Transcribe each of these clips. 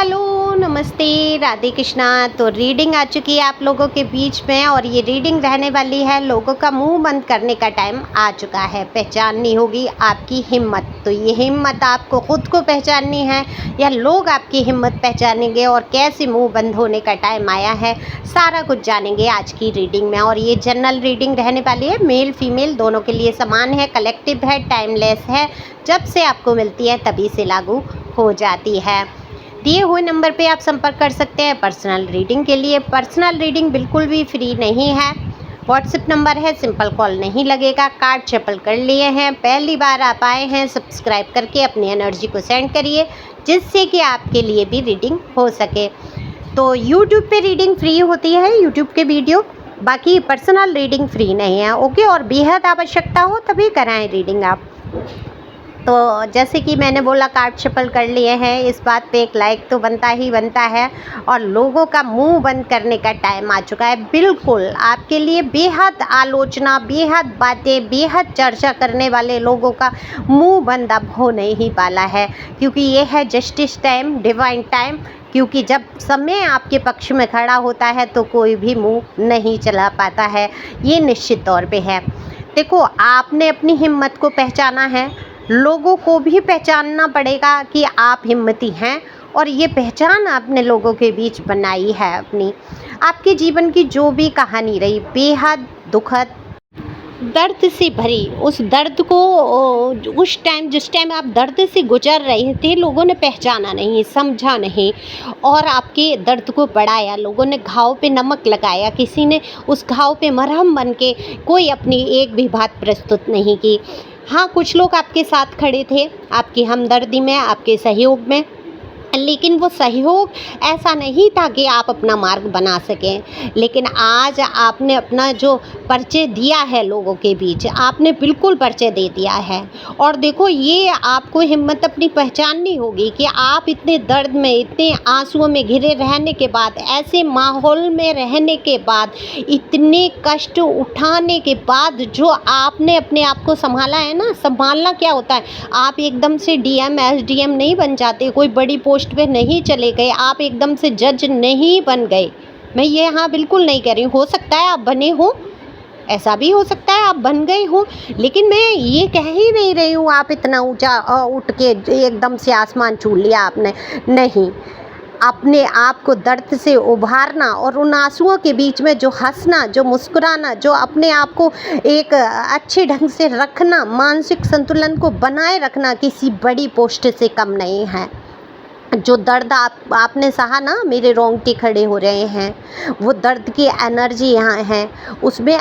Hello, नमस्ते, राधे कृष्णा। तो reading आ चुकी है आप लोगों के बीच में और ये रीडिंग रहने वाली है। लोगों का मुंह बंद करने का टाइम आ चुका है। पहचाननी होगी आपकी हिम्मत। तो ये हिम्मत आपको खुद को पहचाननी है या लोग आपकी हिम्मत पहचानेंगे और कैसे मुंह बंद होने का टाइम आया है, सारा कुछ जानेंगे आज की रीडिंग में। और ये जनरल रीडिंग रहने वाली है, मेल फीमेल दोनों के लिए समान है, कलेक्टिव है, टाइमलेस है। जब से आपको मिलती है तभी से लागू हो जाती है। दिए हुए नंबर पे आप संपर्क कर सकते हैं पर्सनल रीडिंग के लिए। पर्सनल रीडिंग बिल्कुल भी फ्री नहीं है। व्हाट्सएप नंबर है, सिंपल कॉल नहीं लगेगा। कार्ड शफल कर लिए हैं, पहली बार आप आए हैं, सब्सक्राइब करके अपनी एनर्जी को सेंड करिए जिससे कि आपके लिए भी रीडिंग हो सके। तो यूट्यूब पे रीडिंग फ्री होती है, यूट्यूब के वीडियो, बाकी पर्सनल रीडिंग फ्री नहीं है। ओके, और बेहद आवश्यकता हो तभी कराएं रीडिंग आप। तो जैसे कि मैंने बोला, कार्ड शफल कर लिए हैं, इस बात पे एक लाइक तो बनता ही बनता है। और लोगों का मुंह बंद करने का टाइम आ चुका है। बिल्कुल आपके लिए बेहद आलोचना, बेहद बातें, बेहद चर्चा करने वाले लोगों का मुंह बंद अब होने ही वाला है, क्योंकि ये है जस्टिस टाइम, डिवाइन टाइम। क्योंकि जब समय आपके पक्ष में खड़ा होता है तो कोई भी मुंह नहीं चला पाता है, ये निश्चित तौर पे है। देखो, आपने अपनी हिम्मत को पहचाना है, लोगों को भी पहचानना पड़ेगा कि आप हिम्मती हैं। और ये पहचान आपने लोगों के बीच बनाई है अपनी। आपके जीवन की जो भी कहानी रही, बेहद दुखद, दर्द से भरी, उस दर्द को उस टाइम, जिस टाइम आप दर्द से गुजर रहे थे, लोगों ने पहचाना नहीं, समझा नहीं और आपके दर्द को बढ़ाया। लोगों ने घाव पे नमक लगाया, किसी ने उस घाव पे मरहम बन के कोई अपनी एक भी बात प्रस्तुत नहीं की। हाँ, कुछ लोग आपके साथ खड़े थे, आपकी हमदर्दी में, आपके सहयोग में, लेकिन वो सहयोग ऐसा नहीं था कि आप अपना मार्ग बना सकें। लेकिन आज आपने अपना जो परिचय दिया है लोगों के बीच, आपने बिल्कुल परिचय दे दिया है। और देखो, ये आपको हिम्मत अपनी पहचाननी होगी कि आप इतने दर्द में, इतने आंसुओं में घिरे रहने के बाद, ऐसे माहौल में रहने के बाद, इतने कष्ट उठाने के बाद जो आपने अपने आप को संभाला है ना। संभालना क्या होता है, आप एकदम से डीएम एसडीएम नहीं बन जाते, कोई बड़ी पोस्ट पे नहीं चले गए, आप एकदम से जज नहीं बन गए। मैं ये हाँ बिल्कुल नहीं कह रही हूँ, हो सकता है आप बने हो, ऐसा भी हो सकता है आप बन गए हो, लेकिन मैं ये कह ही नहीं रही हूँ आप इतना ऊंचा उठ के एकदम से आसमान छू लिया आपने। नहीं, अपने आप को दर्द से उभारना और उन आंसुओं के बीच में जो हंसना, जो मुस्कुराना, जो अपने आप को एक अच्छे ढंग से रखना, मानसिक संतुलन को बनाए रखना, किसी बड़ी पोस्ट से कम नहीं है। जो दर्द आपने सहा ना, मेरे रोंगटे खड़े हो रहे हैं, वो दर्द की एनर्जी यहाँ है, उसमें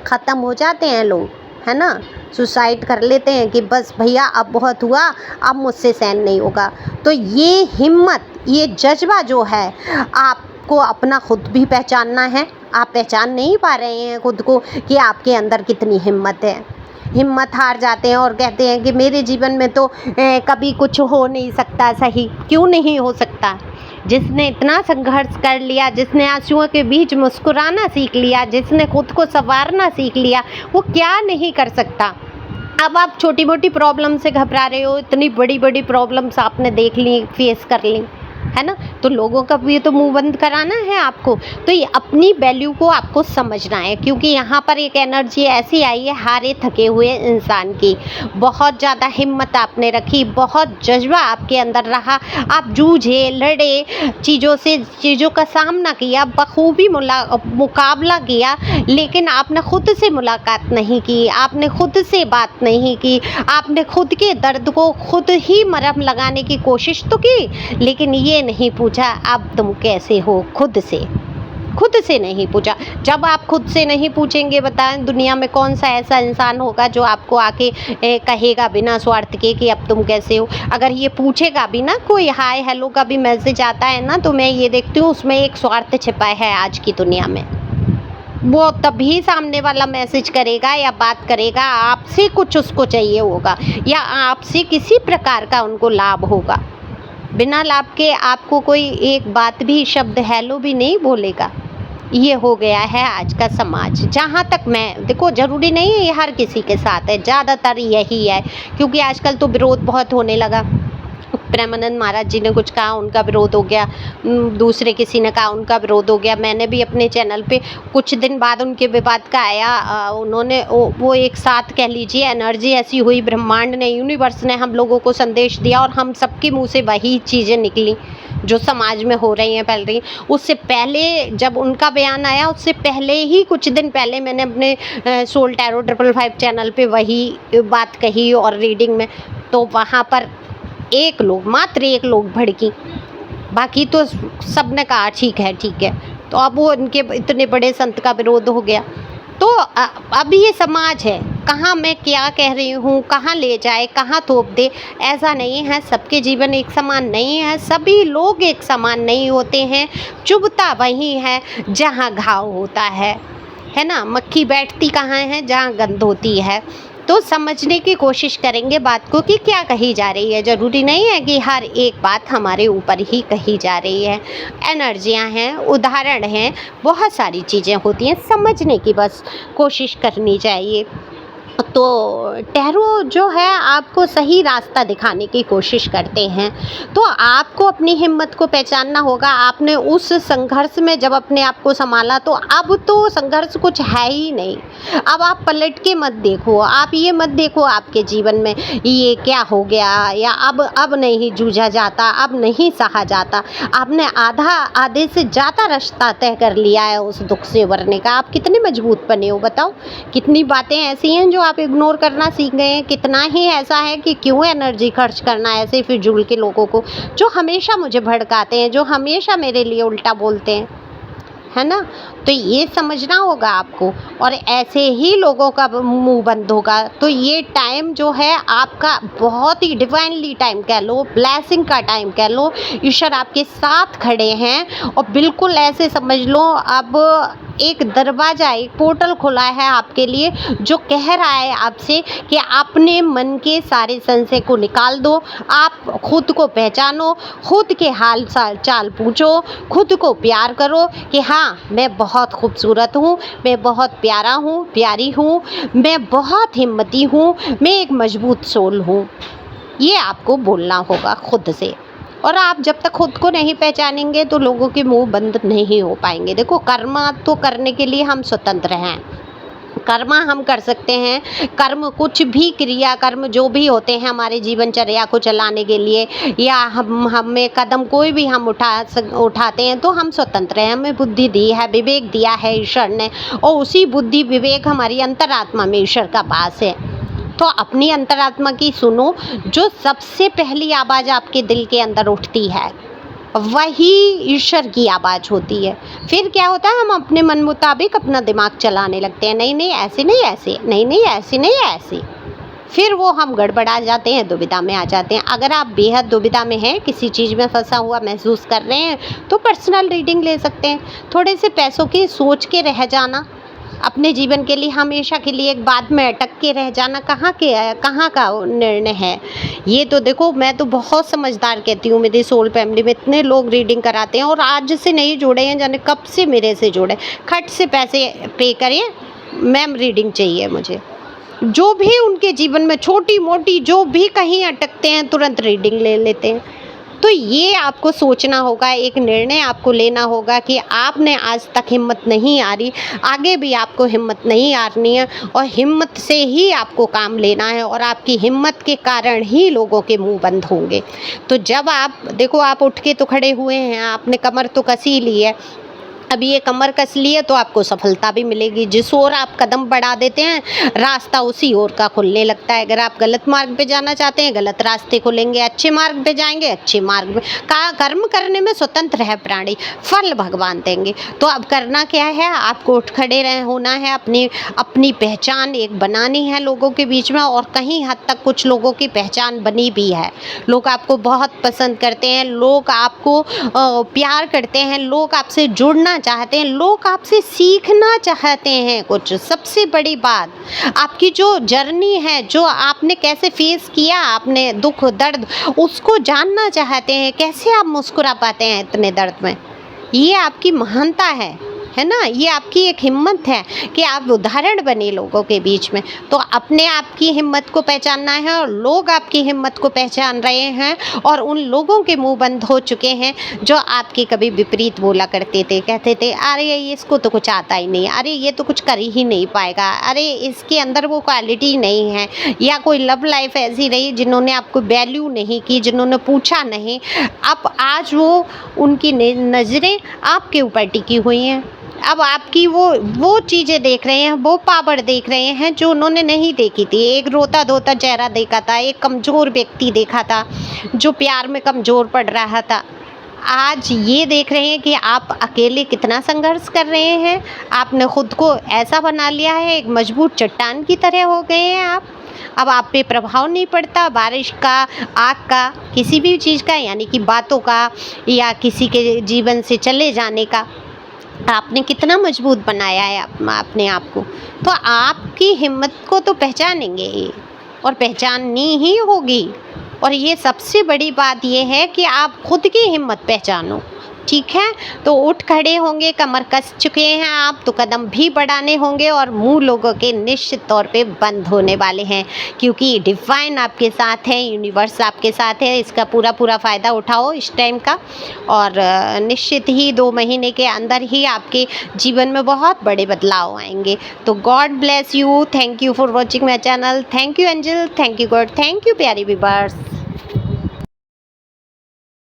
ख़त्म हो जाते हैं लोग, है ना। सुसाइड कर लेते हैं कि बस भैया अब बहुत हुआ, अब मुझसे सहन नहीं होगा। तो ये हिम्मत, ये जज्बा जो है, आपको अपना खुद भी पहचानना है। आप पहचान नहीं पा रहे हैं खुद को कि आपके अंदर कितनी हिम्मत है। हिम्मत हार जाते हैं और कहते हैं कि मेरे जीवन में तो कभी कुछ हो नहीं सकता। सही क्यों नहीं हो सकता? जिसने इतना संघर्ष कर लिया, जिसने आंसुओं के बीच मुस्कुराना सीख लिया, जिसने खुद को संवारना सीख लिया, वो क्या नहीं कर सकता। अब आप छोटी मोटी प्रॉब्लम से घबरा रहे हो, इतनी बड़ी बड़ी प्रॉब्लम्स आपने देख ली, फेस कर ली, है ना। तो लोगों का भी तो मुंह बंद कराना है आपको। तो ये अपनी वैल्यू को आपको समझना है, क्योंकि यहाँ पर एक एनर्जी ऐसी आई है हारे थके हुए इंसान की। बहुत ज़्यादा हिम्मत आपने रखी, बहुत जज्बा आपके अंदर रहा, आप जूझे, लड़े, चीज़ों का सामना किया, बखूबी मुकाबला किया, लेकिन आपने खुद से मुलाकात नहीं की, आपने खुद से बात नहीं की, आपने खुद के दर्द को खुद ही मरहम लगाने की कोशिश तो की, लेकिन ये नहीं पूछा अब तुम कैसे हो। खुद से नहीं पूछा। जब आप खुद से नहीं पूछेंगे, बताएं दुनिया में कौन सा ऐसा इंसान होगा जो आपको आके कहेगा बिना स्वार्थ के कि अब तुम कैसे हो। अगर ये पूछेगा भी ना, कोई हाय हेलो का भी मैसेज आता है ना, तो मैं ये देखती हूँ उसमें एक स्वार्थ छिपा है आज की दुनिया में। वो तभी सामने वाला मैसेज करेगा या बात करेगा, आपसे कुछ उसको चाहिए होगा या आपसे किसी प्रकार का उनको लाभ होगा। बिना लाभ के आपको कोई एक बात भी, शब्द हेलो भी नहीं बोलेगा। ये हो गया है आज का समाज। जहाँ तक मैं, देखो ज़रूरी नहीं है ये हर किसी के साथ है, ज़्यादातर यही है, क्योंकि आजकल तो विरोध बहुत होने लगा। प्रेमानंद महाराज जी ने कुछ कहा, उनका विरोध हो गया, दूसरे किसी ने कहा, उनका विरोध हो गया। मैंने भी अपने चैनल पे कुछ दिन बाद उनके विवाद का आया, उन्होंने वो एक साथ कह लीजिए एनर्जी ऐसी हुई, ब्रह्मांड ने, यूनिवर्स ने हम लोगों को संदेश दिया और हम सबके मुंह से वही चीज़ें निकली जो समाज में हो रही हैं, फैल रही हैं। उससे पहले जब उनका बयान आया, उससे पहले ही कुछ दिन पहले मैंने अपने सोल टैरो 555 चैनल पे वही बात कही और रीडिंग में, तो वहाँ पर मात्र एक लोग भड़की, बाकी तो सब ने कहा ठीक है ठीक है। तो अब वो इनके इतने बड़े संत का विरोध हो गया। तो अब ये समाज है, कहाँ मैं क्या कह रही हूँ, कहाँ ले जाए, कहाँ थोप दे, ऐसा नहीं है। सबके जीवन एक समान नहीं है, सभी लोग एक समान नहीं होते हैं। चुभता वहीं है जहाँ घाव होता है ना। मक्खी बैठती कहाँ है, जहाँ गंध होती है। तो समझने की कोशिश करेंगे बात को कि क्या कही जा रही है। ज़रूरी नहीं है कि हर एक बात हमारे ऊपर ही कही जा रही है। एनर्जियाँ हैं, उदाहरण हैं, बहुत सारी चीज़ें होती हैं, समझने की बस कोशिश करनी चाहिए। तो टैरो जो है आपको सही रास्ता दिखाने की कोशिश करते हैं। तो आपको अपनी हिम्मत को पहचानना होगा। आपने उस संघर्ष में जब अपने आप को संभाला, तो अब तो संघर्ष कुछ है ही नहीं। अब आप पलट के मत देखो, आप ये मत देखो आपके जीवन में ये क्या हो गया, या अब नहीं जूझा जाता, अब नहीं सहा जाता। आपने आधे से ज़्यादा रास्ता तय कर लिया है उस दुख से उबरने का। आप कितने मजबूत बने हो बताओ। कितनी बातें ऐसी हैं जो आप इग्नोर करना सीख गए हैं। कितना ही ऐसा है कि क्यों एनर्जी खर्च करना ऐसे फिजूल के लोगों को, जो हमेशा मुझे भड़काते हैं, जो हमेशा मेरे लिए उल्टा बोलते हैं, है ना। तो ये समझना होगा आपको, और ऐसे ही लोगों का मुंह बंद होगा। तो ये टाइम जो है आपका बहुत ही डिवाइनली टाइम कह लो, ब्लेसिंग का टाइम कह लो। ईश्वर आपके साथ खड़े हैं, और बिल्कुल ऐसे समझ लो अब एक दरवाज़ा, एक पोर्टल खुला है आपके लिए, जो कह रहा है आपसे कि अपने मन के सारे संशय को निकाल दो। आप खुद को पहचानो, खुद के हाल चाल पूछो, खुद को प्यार करो कि हाँ, मैं बहुत खूबसूरत हूँ, मैं बहुत प्यारा हूँ, प्यारी हूँ, मैं बहुत हिम्मती हूँ, मैं एक मजबूत सोल हूँ। ये आपको बोलना होगा खुद से। और आप जब तक खुद को नहीं पहचानेंगे तो लोगों के मुंह बंद नहीं हो पाएंगे। देखो, कर्म तो करने के लिए हम स्वतंत्र हैं। कर्म हम कर सकते हैं। कर्म, कुछ भी क्रिया कर्म जो भी होते हैं हमारे जीवनचर्या को चलाने के लिए, या हमें कदम कोई भी हम उठाते हैं, तो हम स्वतंत्र हैं। हमें बुद्धि दी है, विवेक दिया है ईश्वर ने, और उसी बुद्धि विवेक हमारी अंतरात्मा में ईश्वर का वास है। तो अपनी अंतरात्मा की सुनो। जो सबसे पहली आवाज़ आपके दिल के अंदर उठती है वही ईश्वर की आवाज़ होती है। फिर क्या होता है, हम अपने मन मुताबिक अपना दिमाग चलाने लगते हैं। नहीं ऐसे नहीं, ऐसे नहीं ऐसे नहीं, ऐसे। फिर वो हम गड़बड़ा जाते हैं, दुविधा में आ जाते हैं। अगर आप बेहद दुविधा में हैं, किसी चीज़ में फंसा हुआ महसूस कर रहे हैं, तो पर्सनल रीडिंग ले सकते हैं। थोड़े से पैसों की सोच के रह जाना, अपने जीवन के लिए हमेशा के लिए एक बात में अटक के रह जाना, कहाँ का निर्णय है ये। तो देखो, मैं तो बहुत समझदार कहती हूँ। मेरी सोल फैमिली में इतने लोग रीडिंग कराते हैं, और आज से नहीं जुड़े हैं, जाने कब से मेरे से जुड़े। खट से पैसे पे करें, मैम रीडिंग चाहिए मुझे। जो भी उनके जीवन में छोटी मोटी जो भी कहीं अटकते हैं, तुरंत रीडिंग ले लेते हैं। तो ये आपको सोचना होगा, एक निर्णय आपको लेना होगा कि आपने आज तक हिम्मत नहीं हारी, आगे भी आपको हिम्मत नहीं हारनी है, और हिम्मत से ही आपको काम लेना है, और आपकी हिम्मत के कारण ही लोगों के मुंह बंद होंगे। तो जब आप देखो, आप उठ के तो खड़े हुए हैं, आपने कमर तो कसी ली है, अब ये कमर कस लिए तो आपको सफलता भी मिलेगी। जिस ओर आप कदम बढ़ा देते हैं, रास्ता उसी ओर का खुलने लगता है। अगर आप गलत मार्ग पे जाना चाहते हैं, गलत रास्ते खुलेंगे। अच्छे मार्ग पे जाएंगे, अच्छे मार्ग पे। कर्म करने में स्वतंत्र है प्राणी, फल भगवान देंगे। तो अब करना क्या है, आपको उठ खड़े होना है, अपनी पहचान एक बनानी है लोगों के बीच में। और कहीं हद तक कुछ लोगों की पहचान बनी भी है। लोग आपको बहुत पसंद करते हैं, लोग आपको प्यार करते हैं, लोग आपसे जुड़ना चाहते हैं, लोग आपसे सीखना चाहते हैं कुछ। सबसे बड़ी बात, आपकी जो जर्नी है, जो आपने कैसे फेस किया, आपने दुख दर्द, उसको जानना चाहते हैं। कैसे आप मुस्कुरा पाते हैं इतने दर्द में, ये आपकी महानता है। है ना? ये आपकी एक हिम्मत है कि आप उदाहरण बने लोगों के बीच में। तो अपने आप की हिम्मत को पहचानना है और लोग आपकी हिम्मत को पहचान रहे हैं और उन लोगों के मुँह बंद हो चुके हैं जो आपके कभी विपरीत बोला करते थे, कहते थे अरे इसको तो कुछ आता ही नहीं, अरे ये तो कुछ कर ही नहीं पाएगा, अरे इसके अंदर वो क्वालिटी नहीं है, या कोई लव लाइफ ऐसी रही जिन्होंने आपको वैल्यू नहीं की, जिन्होंने पूछा नहीं। अब आज वो उनकी नज़रें आपके ऊपर टिकी हुई हैं। अब आपकी वो चीज़ें देख रहे हैं, वो पावर देख रहे हैं जो उन्होंने नहीं देखी थी। एक रोता-धोता चेहरा देखा था, एक कमज़ोर व्यक्ति देखा था, जो प्यार में कमज़ोर पड़ रहा था। आज ये देख रहे हैं कि आप अकेले कितना संघर्ष कर रहे हैं। आपने खुद को ऐसा बना लिया है, एक मजबूत चट्टान की तरह हो गए हैं आप। अब आप पे प्रभाव नहीं पड़ता बारिश का, आग का, किसी भी चीज़ का, यानी कि बातों का या किसी के जीवन से चले जाने का। आपने कितना मजबूत बनाया है अपने आप को। तो आपकी हिम्मत को तो पहचानेंगे ये, और पहचाननी ही होगी। और ये सबसे बड़ी बात ये है कि आप खुद की हिम्मत पहचानो, ठीक है? तो उठ खड़े होंगे, कमर कस चुके हैं आप, तो कदम भी बढ़ाने होंगे और मुँह लोगों के निश्चित तौर पे बंद होने वाले हैं, क्योंकि डिवाइन आपके साथ है, यूनिवर्स आपके साथ है। इसका पूरा फ़ायदा उठाओ इस टाइम का, और निश्चित ही 2 महीने के अंदर ही आपके जीवन में बहुत बड़े बदलाव आएंगे। तो God bless you. Thank you for watching my channel. Thank you angel, thank you God, thank you प्यारी व्यूअर्स।